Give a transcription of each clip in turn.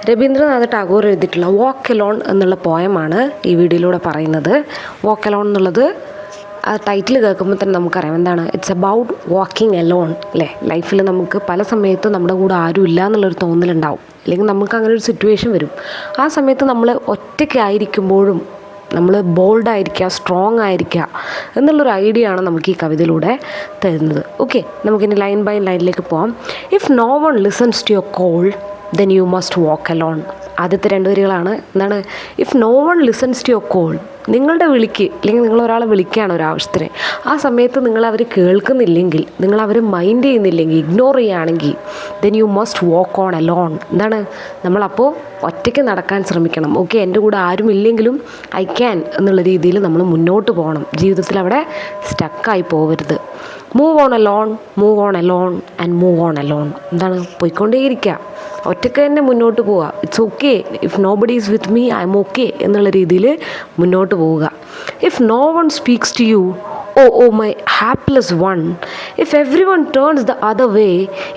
രവീന്ദ്രനാഥ ടാഗോർ എഴുതിയിട്ടുള്ള വാക്ക് എലോൺ എന്നുള്ള പോയമാണ് ഈ വീഡിയോയിലൂടെ പറയുന്നത്. വാക്ക് എലോൺ എന്നുള്ളത് ആ ടൈറ്റിൽ കേൾക്കുമ്പോൾ തന്നെ നമുക്കറിയാം എന്താണ്. ഇറ്റ്സ് അബൌട്ട് വാക്കിംഗ് എലോൺ അല്ലേ. ലൈഫിൽ നമുക്ക് പല സമയത്തും നമ്മുടെ കൂടെ ആരും ഇല്ല എന്നുള്ളൊരു തോന്നലുണ്ടാവും, അല്ലെങ്കിൽ നമുക്ക് അങ്ങനെ ഒരു സിറ്റുവേഷൻ വരും. ആ സമയത്ത് നമ്മൾ ഒറ്റയ്ക്കായിരിക്കുമ്പോഴും നമ്മൾ ബോൾഡായിരിക്കുക, സ്ട്രോങ് ആയിരിക്കുക എന്നുള്ളൊരു ഐഡിയ ആണ് നമുക്ക് ഈ കവിതയിലൂടെ തരുന്നത്. ഓക്കെ, നമുക്കിനി ലൈൻ ബൈ ലൈനിലേക്ക് പോകാം. If no one listens to your call then you must walk alone. ആദ്യത്തെ രണ്ട് വരികളാണ് എന്താണ്. If no one listens to your call, നിങ്ങളുടെ വിളിക്ക്, അല്ലെങ്കിൽ നിങ്ങൾ ഒരാളെ വിളിക്കുകയാണ് ഒരാവശ്യത്തിന്, ആ സമയത്ത് നിങ്ങൾ അവർ കേൾക്കുന്നില്ലെങ്കിൽ, നിങ്ങൾ അവർ മൈൻഡ് ചെയ്യുന്നില്ലെങ്കിൽ, ഇഗ്നോർ ചെയ്യുകയാണെങ്കിൽ then you must walk on alone. എന്താണ്, നമ്മളപ്പോൾ ഒറ്റയ്ക്ക് നടക്കാൻ ശ്രമിക്കണം. ഓക്കെ, എൻ്റെ കൂടെ ആരും ഇല്ലെങ്കിലും ഐ ക്യാൻ എന്നുള്ള രീതിയിൽ നമ്മൾ മുന്നോട്ട് പോകണം. ജീവിതത്തിൽ അവിടെ സ്റ്റക്കായി പോകരുത്. Move on alone, move on alone and move on alone. എന്താണ്, പോയിക്കൊണ്ടേയിരിക്കുക, ഒറ്റയ്ക്ക് തന്നെ മുന്നോട്ട് പോവുക. It's okay if nobody is with me, I am okay എന്നുള്ള രീതിയിൽ മുന്നോട്ട് പോവുക. If no one speaks to you, oh my hapless one, if every one turns the other way,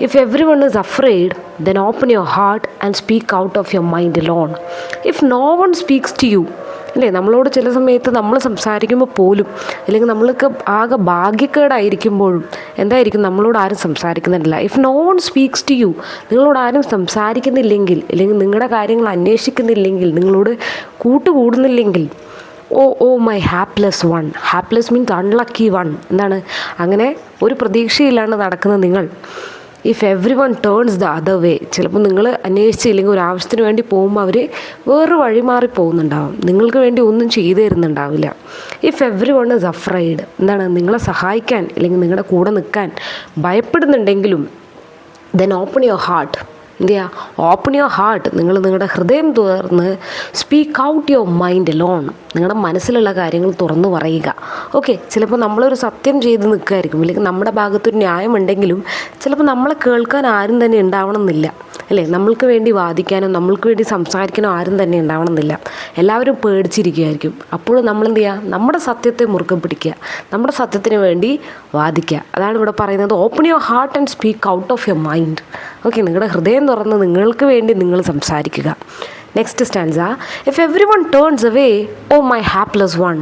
if every one is afraid, then open your heart and speak out of your mind alone. If no one speaks to you, അല്ലേ, നമ്മളോട് ചില സമയത്ത് നമ്മൾ സംസാരിക്കുമ്പോൾ പോലും, അല്ലെങ്കിൽ നമ്മൾക്ക് ആകെ ഭാഗ്യക്കേടായിരിക്കുമ്പോഴും എന്തായിരിക്കും, നമ്മളോട് ആരും സംസാരിക്കുന്നില്ല. If no one speaks to you, നിങ്ങളോട് ആരും സംസാരിക്കുന്നില്ലെങ്കിൽ, അല്ലെങ്കിൽ നിങ്ങളുടെ കാര്യങ്ങൾ അന്വേഷിക്കുന്നില്ലെങ്കിൽ, നിങ്ങളോട് കൂട്ടുകൂടുന്നില്ലെങ്കിൽ, oh my hapless one. Hapless means unlucky one. എന്താണ്, അങ്ങനെ ഒരു പ്രതീക്ഷയിലാണ് നടക്കുന്ന നിങ്ങൾ. If every one turns the other way, ചിലപ്പോൾ നിങ്ങൾ അന്വേഷിച്ചില്ലെങ്കിൽ ഒരു ആവശ്യത്തിന് വേണ്ടി പോകുമ്പോൾ അവർ വേറൊരു വഴി മാറി പോകുന്നുണ്ടാവും, നിങ്ങൾക്ക് വേണ്ടി ഒന്നും ചെയ്തു തരുന്നുണ്ടാവില്ല. If every one is afraid, എന്താണ്, നിങ്ങളെ സഹായിക്കാൻ അല്ലെങ്കിൽ നിങ്ങളുടെ കൂടെ നിൽക്കാൻ ഭയപ്പെടുന്നുണ്ടെങ്കിലും ദെൻ ഓപ്പൺ യുവർ ഹാർട്ട്. എന്ത് ചെയ്യുക, ഓപ്പൺ യുവർ ഹാർട്ട്, നിങ്ങൾ നിങ്ങളുടെ ഹൃദയം തുറന്ന് speak out your mind alone, നിങ്ങളുടെ മനസ്സിലുള്ള കാര്യങ്ങൾ തുറന്നു പറയുക. ഓക്കെ, ചിലപ്പോൾ നമ്മളൊരു സത്യം ചെയ്ത് നിൽക്കുമായിരിക്കും, അല്ലെങ്കിൽ നമ്മുടെ ഭാഗത്തൊരു ന്യായമുണ്ടെങ്കിലും ചിലപ്പോൾ നമ്മളെ കേൾക്കാൻ ആരും തന്നെ ഉണ്ടാവണമെന്നില്ല, അല്ലേ. നമ്മൾക്ക് വേണ്ടി വാദിക്കാനോ നമ്മൾക്ക് വേണ്ടി സംസാരിക്കാനോ ആരും തന്നെ ഉണ്ടാവണമെന്നില്ല. എല്ലാവരും പേടിച്ചിരിക്കുകയായിരിക്കും. അപ്പോൾ നമ്മൾ എന്ത് ചെയ്യുക, നമ്മുടെ സത്യത്തെ മുറുകെ പിടിക്കുക, നമ്മുടെ സത്യത്തിന് വേണ്ടി വാദിക്കുക. അതാണ് ഇവിടെ പറയുന്നത്, open your heart and speak out of your mind. Okay, നിങ്ങളുടെ ഹൃദയം തുറന്ന് നിങ്ങൾക്ക് വേണ്ടി നിങ്ങൾ സംസാരിക്കുക. Next stanza. If every one turns away, oh my hapless one,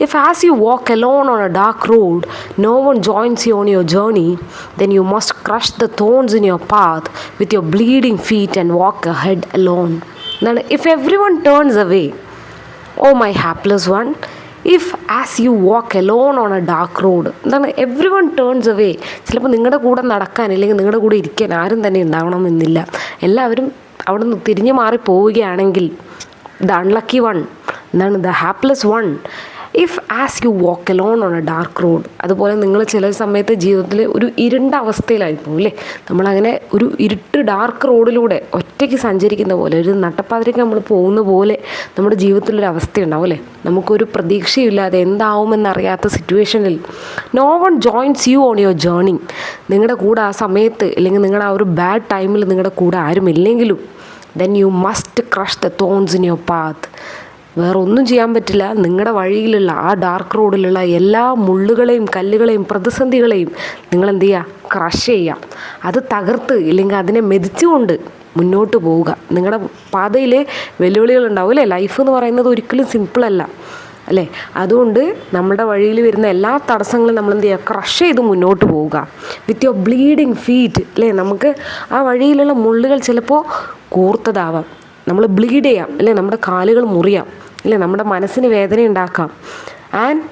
if as you walk alone on a dark road no one joins you on your journey then you must crush the thorns in your path with your bleeding feet and walk ahead alone. എന്താണ്, if every one turns away, oh my hapless one, if as you walk alone on a dark road. എന്താണ്, every one turns away. ചിലപ്പോൾ നിങ്ങളുടെ കൂടെ നടക്കാൻ, അല്ലെങ്കിൽ നിങ്ങളുടെ കൂടെ ഇരിക്കാൻ ആരും തന്നെ ഉണ്ടാവണമെന്നില്ല. എല്ലാവരും അവിടെ നിന്ന് തിരിഞ്ഞു മാറി പോവുകയാണെങ്കിൽ ദ അൺലക്കി വൺ, എന്താണ്, the hapless one, if as you walk alone on a dark road. അതുപോലെ നിങ്ങൾ ചില സമയത്ത് ജീവിതത്തിൽ ഒരു ഇരുണ്ട അവസ്ഥയിലായിപ്പോവും, അല്ലേ. നമ്മളങ്ങനെ ഒരു ഇരുട്ട് ഡാർക്ക് റോഡിലൂടെ ഒറ്റയ്ക്ക് സഞ്ചരിക്കുന്ന പോലെ, ഒരു നട്ടപ്പാതിരയ്ക്ക് നമ്മൾ പോകുന്ന പോലെ നമ്മുടെ ജീവിതത്തിലൊരു അവസ്ഥയുണ്ടാവും, അല്ലേ. നമുക്കൊരു പ്രതീക്ഷയില്ലാതെ എന്താവുമെന്നറിയാത്ത സിറ്റുവേഷനിൽ no one joins you on your journey, നിങ്ങളുടെ കൂടെ ആ സമയത്ത്, അല്ലെങ്കിൽ നിങ്ങളുടെ ആ ഒരു ബാഡ് ടൈമിൽ നിങ്ങളുടെ കൂടെ ആരുമില്ലെങ്കിലും then you must crush the thorns in your path. വേറെ ഒന്നും ചെയ്യാൻ പറ്റില്ല, നിങ്ങളുടെ വഴിയിലുള്ള ആ ഡാർക്ക് റോഡിലുള്ള എല്ലാ മുള്ളുകളെയും കല്ലുകളെയും പ്രതിസന്ധികളെയും നിങ്ങൾ എന്ത് ചെയ്യുക, ക്രഷ് ചെയ്യുക. അത് തകർത്ത്, ഇല്ലെങ്കിൽ അതിനെ മെതിച്ചുകൊണ്ട് മുന്നോട്ട് പോവുക. നിങ്ങളുടെ പാതയിൽ വെല്ലുവിളികളുണ്ടാവും, അല്ലേ. ലൈഫ് എന്ന് പറയുന്നത് ഒരിക്കലും സിമ്പിളല്ല, അല്ലേ. അതുകൊണ്ട് നമ്മുടെ വഴിയിൽ വരുന്ന എല്ലാ തടസ്സങ്ങളും നമ്മൾ എന്ത് ചെയ്യുക, ക്രഷ് ചെയ്ത് മുന്നോട്ട് പോവുക വിത്ത് യുവർ ബ്ലീഡിങ് ഫീറ്റ്, അല്ലേ. നമുക്ക് ആ വഴിയിലുള്ള മുള്ളുകൾ ചിലപ്പോൾ കൂർത്തതാവാം, നമ്മൾ ബ്ലീഡ് ചെയ്യാം, അല്ലേ. നമ്മുടെ കാലുകൾ മുറിയാം, അല്ലേ. നമ്മുടെ മനസ്സിന് വേദന ഉണ്ടാക്കാം. And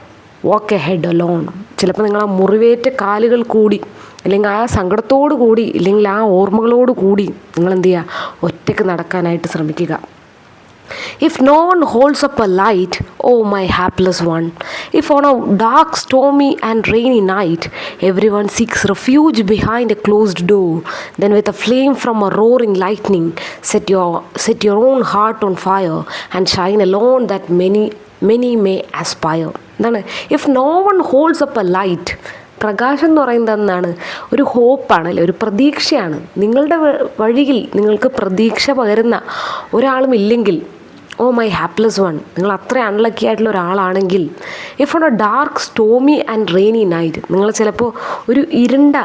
walk ahead alone. ചിലപ്പോൾ നിങ്ങൾ ആ മുറിവേറ്റ കാലുകൾ കൂടി, അല്ലെങ്കിൽ ആ സങ്കടത്തോടു കൂടി, ഇല്ലെങ്കിൽ ആ ഓർമ്മകളോട് കൂടി നിങ്ങൾ എന്ത് ചെയ്യുക, ഒറ്റയ്ക്ക് നടക്കാനായിട്ട് ശ്രമിക്കുക. If no one holds up a light, oh my hapless one, if on a dark, stormy and rainy night everyone seeks refuge behind a closed door, then with a flame from a roaring lightning set your own heart on fire and shine alone that many may aspire. എന്താണ്, if no one holds up a light, പ്രകാശം എന്ന് പറയുന്നത് എന്താണ്, ഒരു ഹോപ്പാണ്, അല്ലേ, ഒരു പ്രതീക്ഷയാണ്. നിങ്ങളുടെ വഴിയിൽ നിങ്ങൾക്ക് പ്രതീക്ഷ പകരുന്ന ഒരാളും ഇല്ലെങ്കിൽ, ഓ മൈ ഹാപ്ലെസ് വൺ, നിങ്ങൾ അത്ര അൺലക്കി ആയിട്ടുള്ള ഒരാളാണെങ്കിൽ, if on a dark stormy and rainy night, നിങ്ങൾ ചിലപ്പോൾ ഒരു ഇരുണ്ട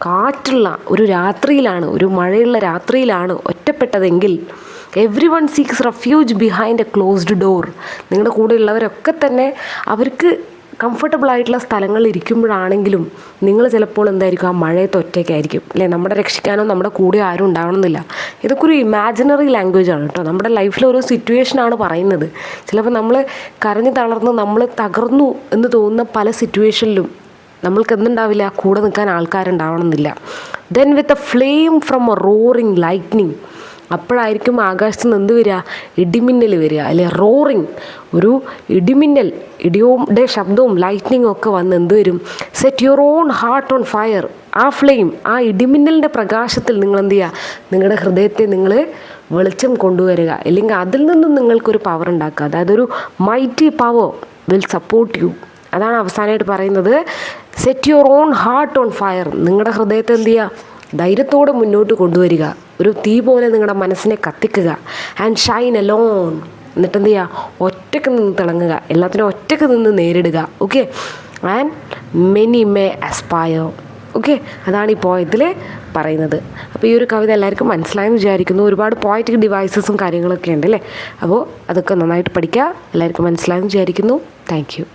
കാറ്റുള്ള ഒരു രാത്രിയിലാണ്, ഒരു മഴയുള്ള രാത്രിയിലാണ് ഒറ്റപ്പെട്ടതെങ്കിൽ every one seeks refuge behind a closed door. നിങ്ങളുടെ കൂടെ ഉള്ളവരൊക്കെ തന്നെ അവർക്ക് കംഫർട്ടബിളായിട്ടുള്ള സ്ഥലങ്ങളിൽ ഇരിക്കുമ്പോഴാണെങ്കിലും നിങ്ങൾ ചിലപ്പോൾ എന്തായിരിക്കും ആ മഴയത്ത് ഒറ്റയ്ക്കായിരിക്കും അല്ലേ. നമ്മുടെ രക്ഷിക്കാനോ നമ്മുടെ കൂടെ ആരും ഉണ്ടാവണമെന്നില്ല. ഇതൊക്കെ ഒരു ഇമാജിനറി ലാംഗ്വേജ് ആണ് കേട്ടോ. നമ്മുടെ ലൈഫിൽ ഓരോ സിറ്റുവേഷനാണ് പറയുന്നത്. ചിലപ്പോൾ നമ്മൾ കരഞ്ഞു തളർന്ന് നമ്മൾ തകർന്നു എന്ന് തോന്നുന്ന പല സിറ്റുവേഷനിലും നമ്മൾക്ക് എന്തുണ്ടാവില്ല, കൂടെ നിൽക്കാൻ ആൾക്കാരുണ്ടാവണമെന്നില്ല. Then with a flame from a roaring lightning, അപ്പോഴായിരിക്കും ആകാശത്ത് നിന്ന് എന്ത് വരിക, ഇടിമിന്നൽ വരിക അല്ലെ. റോറിങ്, ഒരു ഇടിമിന്നൽ, ഇടിയുടെ ശബ്ദവും ലൈറ്റ്നിങ്ങും ഒക്കെ വന്ന് എന്ത് വരും, set your own heart on fire. ആ ഫ്ലെയിം, ആ ഇടിമിന്നലിൻ്റെ പ്രകാശത്തിൽ നിങ്ങൾ എന്ത് ചെയ്യുക, നിങ്ങളുടെ ഹൃദയത്തെ നിങ്ങൾ വെളിച്ചം കൊണ്ടുവരിക. അല്ലെങ്കിൽ അതിൽ നിന്നും നിങ്ങൾക്കൊരു പവർ ഉണ്ടാക്കുക. അതായത് ഒരു mighty power will support you. അതാണ് അവസാനമായിട്ട് പറയുന്നത്. Set your own heart on fire. നിങ്ങളുടെ ഹൃദയത്തെ എന്ത് ചെയ്യുക, ധൈര്യത്തോടെ മുന്നോട്ട് കൊണ്ടുവരിക. ഒരു തീ പോലെ നിങ്ങളുടെ മനസ്സിനെ കത്തിക്കുക. And shine alone. എന്നിട്ട് എന്ത് ചെയ്യുക, ഒറ്റയ്ക്ക് നിന്ന് തിളങ്ങുക, എല്ലാത്തിനും ഒറ്റയ്ക്ക് നിന്ന് നേരിടുക. Okay. And many may aspire. Okay, അതാണ് ഈ പോയത്തിൽ പറയുന്നത്. അപ്പോൾ ഈ ഒരു കവിത എല്ലാവർക്കും മനസ്സിലായെന്ന് വിചാരിക്കുന്നു. ഒരുപാട് പോയറ്റിക് ഡിവൈസസും കാര്യങ്ങളൊക്കെ ഉണ്ട് അല്ലേ. അപ്പോൾ അതൊക്കെ നന്നായിട്ട് പഠിക്കുക. എല്ലാവർക്കും മനസ്സിലായെന്ന് വിചാരിക്കുന്നു. Thank you.